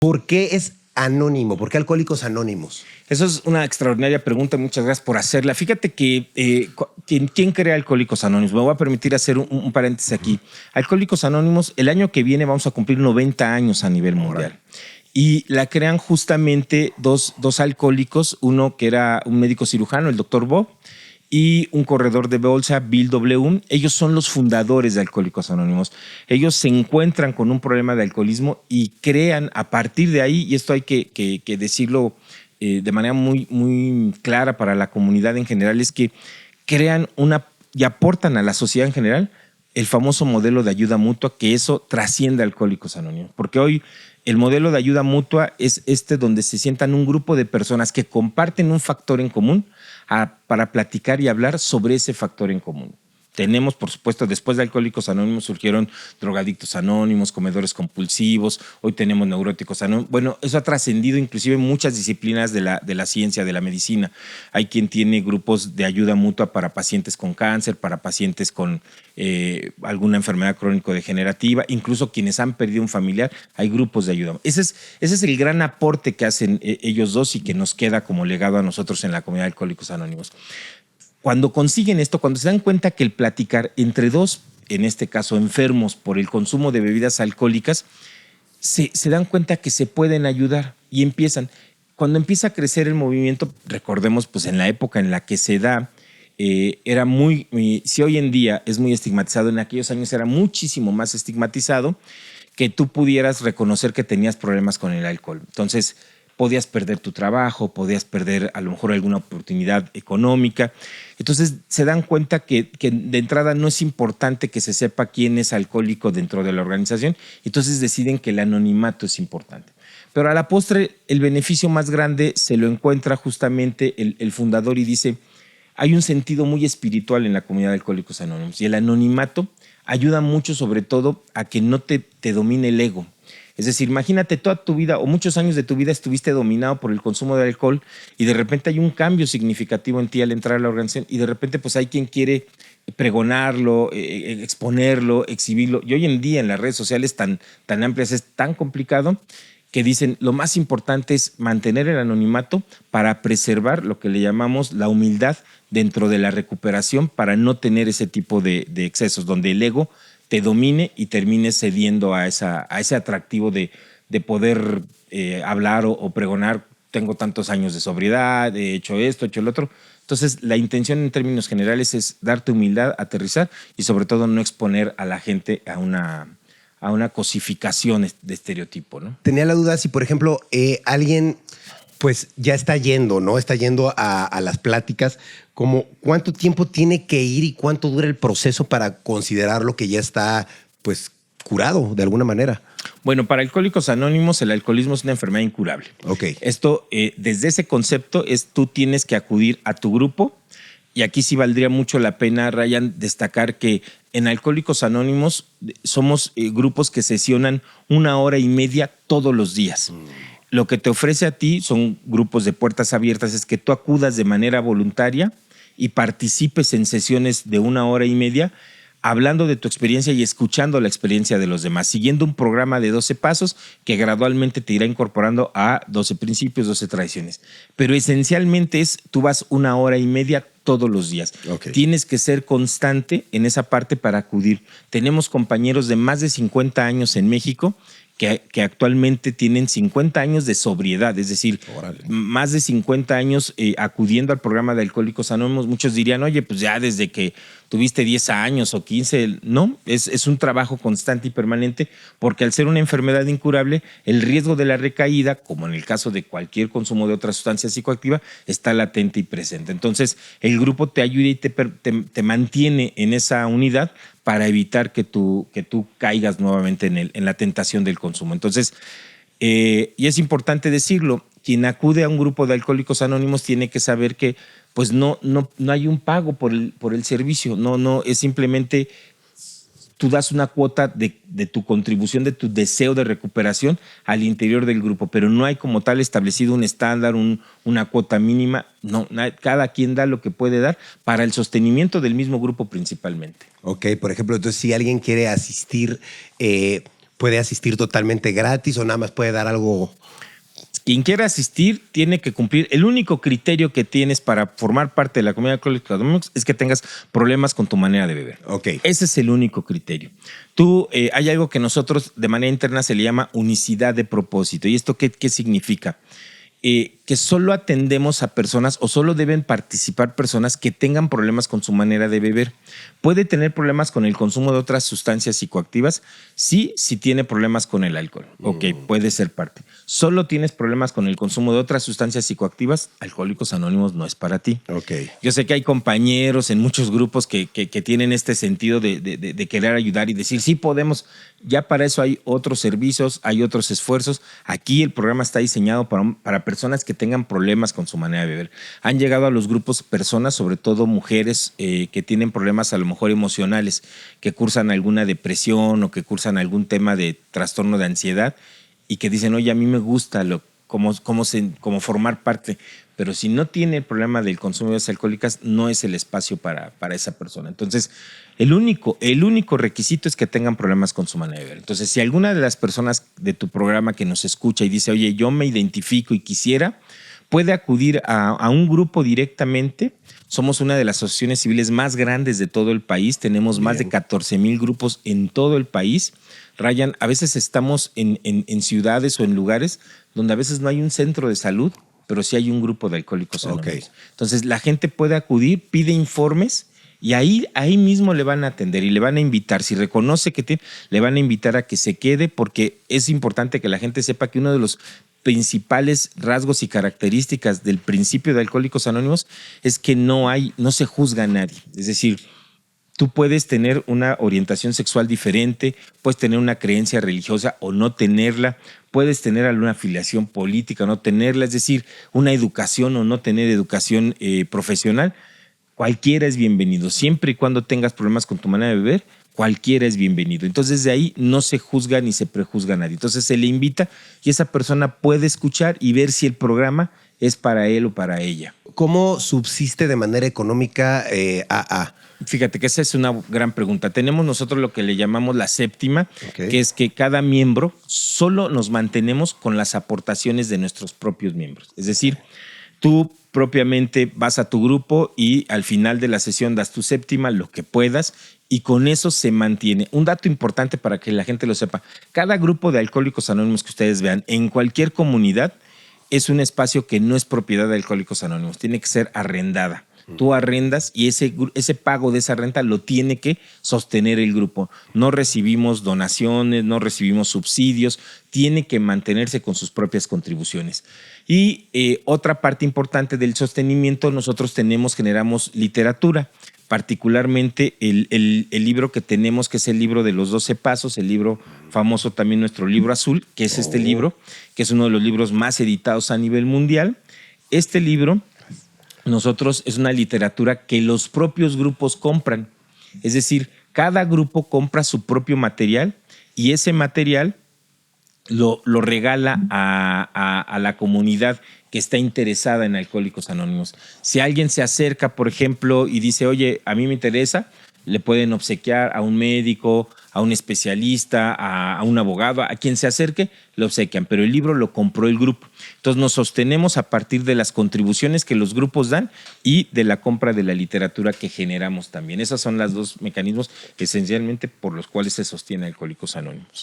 ¿Por qué es anónimo? ¿Por qué Alcohólicos Anónimos? Eso es una extraordinaria pregunta. Muchas gracias por hacerla. Fíjate que ¿quién crea Alcohólicos Anónimos? Me voy a permitir hacer un paréntesis aquí. Alcohólicos Anónimos, el año que viene vamos a cumplir 90 años a nivel mundial. Y la crean justamente dos alcohólicos, uno que era un médico cirujano, el doctor Bob, y un corredor de bolsa, Bill W. Ellos son los fundadores de Alcohólicos Anónimos. Ellos se encuentran con un problema de alcoholismo y crean a partir de ahí, y esto hay que decirlo de manera muy clara para la comunidad en general, es que crean y aportan a la sociedad en general el famoso modelo de ayuda mutua, que eso trasciende a Alcohólicos Anónimos. Porque hoy el modelo de ayuda mutua es donde se sientan un grupo de personas que comparten un factor en común para platicar y hablar sobre ese factor en común. Tenemos, por supuesto, después de Alcohólicos Anónimos surgieron drogadictos anónimos, comedores compulsivos, hoy tenemos neuróticos anónimos. Bueno, eso ha trascendido inclusive muchas disciplinas de la ciencia, de la medicina. Hay quien tiene grupos de ayuda mutua para pacientes con cáncer, para pacientes con alguna enfermedad crónico-degenerativa, incluso quienes han perdido un familiar, hay grupos de ayuda. Ese es el gran aporte que hacen ellos dos y que nos queda como legado a nosotros en la comunidad de Alcohólicos Anónimos. Cuando consiguen esto, cuando se dan cuenta que el platicar entre dos, en este caso enfermos por el consumo de bebidas alcohólicas, se dan cuenta que se pueden ayudar y empiezan. Cuando empieza a crecer el movimiento, recordemos, pues en la época en la que se da, era si hoy en día es muy estigmatizado, en aquellos años era muchísimo más estigmatizado que tú pudieras reconocer que tenías problemas con el alcohol. Entonces, podías perder tu trabajo, podías perder a lo mejor alguna oportunidad económica. Entonces se dan cuenta que de entrada no es importante que se sepa quién es alcohólico dentro de la organización, entonces deciden que el anonimato es importante. Pero a la postre el beneficio más grande se lo encuentra justamente el fundador y dice, hay un sentido muy espiritual en la comunidad de Alcohólicos Anónimos y el anonimato ayuda mucho sobre todo a que no te domine el ego. Es decir, imagínate toda tu vida o muchos años de tu vida estuviste dominado por el consumo de alcohol y de repente hay un cambio significativo en ti al entrar a la organización y de repente pues hay quien quiere pregonarlo, exponerlo, exhibirlo. Y hoy en día en las redes sociales tan amplias es tan complicado que dicen lo más importante es mantener el anonimato para preservar lo que le llamamos la humildad dentro de la recuperación para no tener ese tipo de excesos donde el ego te domine y termines cediendo a ese atractivo de poder hablar o pregonar, tengo tantos años de sobriedad, he hecho esto, he hecho el otro. Entonces, la intención en términos generales es darte humildad, aterrizar y sobre todo no exponer a la gente a una cosificación de estereotipo, ¿no? Tenía la duda si, por ejemplo, alguien pues ya está yendo, ¿no? Está yendo a las pláticas. Como, ¿cuánto tiempo tiene que ir y cuánto dura el proceso para considerarlo que ya está, pues, curado de alguna manera? Bueno, para Alcohólicos Anónimos, el alcoholismo es una enfermedad incurable. Ok. Esto, desde ese concepto, tú tienes que acudir a tu grupo. Y aquí sí valdría mucho la pena, Ryan, destacar que en Alcohólicos Anónimos somos grupos que sesionan 1 hora y media todos los días. Lo que te ofrece a ti son grupos de puertas abiertas, es que tú acudas de manera voluntaria y participes en sesiones de 1 hora y media hablando de tu experiencia y escuchando la experiencia de los demás, siguiendo un programa de 12 pasos que gradualmente te irá incorporando a 12 principios, 12 tradiciones. Pero esencialmente tú vas 1 hora y media todos los días. Okay. Tienes que ser constante en esa parte para acudir. Tenemos compañeros de más de 50 años en México que actualmente tienen 50 años de sobriedad, es decir, más de 50 años acudiendo al programa de Alcohólicos Anónimos. Muchos dirían, oye, pues ya desde que tuviste 10 años o 15, no, es un trabajo constante y permanente porque al ser una enfermedad incurable, el riesgo de la recaída, como en el caso de cualquier consumo de otra sustancia psicoactiva, está latente y presente. Entonces, el grupo te ayuda y te mantiene en esa unidad para evitar que tú caigas nuevamente en la tentación del consumo. Entonces, y es importante decirlo, quien acude a un grupo de Alcohólicos Anónimos tiene que saber que pues no hay un pago por el servicio, no, es simplemente tú das una cuota de tu contribución, de tu deseo de recuperación al interior del grupo, pero no hay como tal establecido un estándar, una cuota mínima. No, cada quien da lo que puede dar para el sostenimiento del mismo grupo principalmente. Ok, por ejemplo, entonces si alguien quiere asistir, puede asistir totalmente gratis o nada más puede dar algo? Quien quiera asistir tiene que cumplir. El único criterio que tienes para formar parte de la comunidad de Alcohólicos Anónimos es que tengas problemas con tu manera de beber. Ok. Ese es el único criterio. Hay algo que nosotros de manera interna se le llama unicidad de propósito. ¿Y esto qué significa? Que solo atendemos a personas o solo deben participar personas que tengan problemas con su manera de beber. ¿Puede tener problemas con el consumo de otras sustancias psicoactivas? Sí, si tiene problemas con el alcohol. Ok, puede ser parte. Solo tienes problemas con el consumo de otras sustancias psicoactivas, Alcohólicos Anónimos no es para ti. Ok. Yo sé que hay compañeros en muchos grupos que tienen este sentido de querer ayudar y decir, sí podemos. Ya para eso hay otros servicios, hay otros esfuerzos. Aquí el programa está diseñado para personas que tengan problemas con su manera de beber. Han llegado a los grupos personas, sobre todo mujeres, que tienen problemas a lo mejor emocionales, que cursan alguna depresión o que cursan algún tema de trastorno de ansiedad y que dicen, oye, a mí me gusta como formar parte, pero si no tiene el problema del consumo de bebidas alcohólicas, no es el espacio para esa persona. Entonces, el único requisito es que tengan problemas con su manera de beber. Entonces, si alguna de las personas de tu programa que nos escucha y dice, oye, yo me identifico y quisiera, puede acudir a un grupo directamente. Somos una de las asociaciones civiles más grandes de todo el país. Tenemos más de 14,000 grupos en todo el país. Ryan, a veces estamos en ciudades o en lugares donde a veces no hay un centro de salud, pero sí hay un grupo de Alcohólicos Anónimos. Okay. Entonces, la gente puede acudir, pide informes y ahí mismo le van a atender y le van a invitar. Si reconoce que tiene, le van a invitar a que se quede, porque es importante que la gente sepa que uno de los principales rasgos y características del principio de Alcohólicos Anónimos es que no se juzga a nadie. Es decir, tú puedes tener una orientación sexual diferente, puedes tener una creencia religiosa o no tenerla, puedes tener alguna afiliación política o no tenerla, es decir, una educación o no tener educación profesional. Cualquiera es bienvenido, siempre y cuando tengas problemas con tu manera de beber, cualquiera es bienvenido. Entonces, de ahí no se juzga ni se prejuzga a nadie. Entonces, se le invita y esa persona puede escuchar y ver si el programa es para él o para ella. ¿Cómo subsiste de manera económica AA? Fíjate que esa es una gran pregunta. Tenemos nosotros lo que le llamamos la séptima, que es que cada miembro solo nos mantenemos con las aportaciones de nuestros propios miembros. Es decir, tú propiamente vas a tu grupo y al final de la sesión das tu séptima, lo que puedas, y con eso se mantiene. Un dato importante para que la gente lo sepa: cada grupo de Alcohólicos Anónimos que ustedes vean en cualquier comunidad es un espacio que no es propiedad de Alcohólicos Anónimos, tiene que ser arrendada. Tú arrendas y ese pago de esa renta lo tiene que sostener el grupo. No recibimos donaciones, no recibimos subsidios, tiene que mantenerse con sus propias contribuciones. Y otra parte importante del sostenimiento, nosotros generamos literatura, particularmente el libro que tenemos, que es el libro de los 12 pasos, el libro famoso también, nuestro libro azul, que es este libro, que es uno de los libros más editados a nivel mundial. Este libro es una literatura que los propios grupos compran. Es decir, cada grupo compra su propio material y ese material lo regala a la comunidad que está interesada en Alcohólicos Anónimos. Si alguien se acerca, por ejemplo, y dice, oye, a mí me interesa, le pueden obsequiar a un médico, a un especialista, a un abogado, a quien se acerque, le obsequian, pero el libro lo compró el grupo. Entonces nos sostenemos a partir de las contribuciones que los grupos dan y de la compra de la literatura que generamos también. Esos son los dos mecanismos esencialmente por los cuales se sostiene Alcohólicos Anónimos.